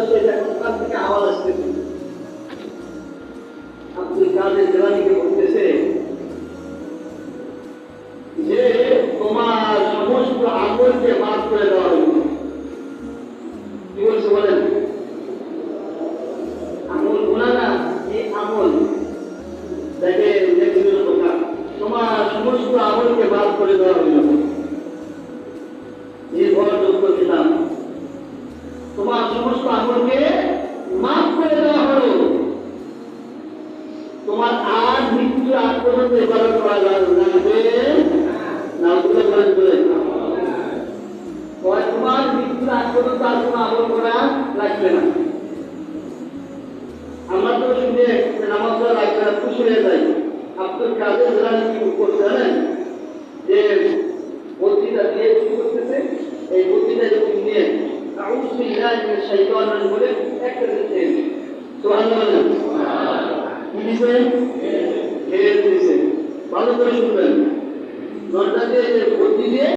সেটা ওখান থেকে আওয়াজ আসতেছে। আব্দুল কাদের জিলানীকে বলতেছে যে তোমার সমস্ত আমলকে মাফ করে দেওয়া হইল। কি বলছে বলেন? আমল গুনাহ না, এই আমল তাকে দেখছিল কথা, তোমার সমস্ত আমলকে মাফ করে দেওয়া হইল। নির্ভরযোগ্য কিতাব, তোমার সমস্ত আমলকে মাফ করে দেওয়া হলো। তোমার আর মৃত্যু আগ পর্যন্ত ইবাদত করা লাগবে না। তোমার মৃত্যুর আগ পর্যন্ত আর কোনো আমল করা লাগবে না। আমরা তো শুনে নামাজ পড়া লাগবে না, খুশি হয়ে যাই। আব্দুল কাদের জিলানী কি করতে জানেন? যে বক্তৃতা দিয়ে শুরু করতেছে, এই বক্তৃতা যখন নিয়ে আউযু বিল্লাহি মিনাশ শাইতানির রাজিম বলে একটা দিতে সুবহানাল্লাহ কি দিবেন? খেয়ে দিয়েছে। ভালো করে শুনবেন। দরজা দিয়ে বক্তৃতা দিয়ে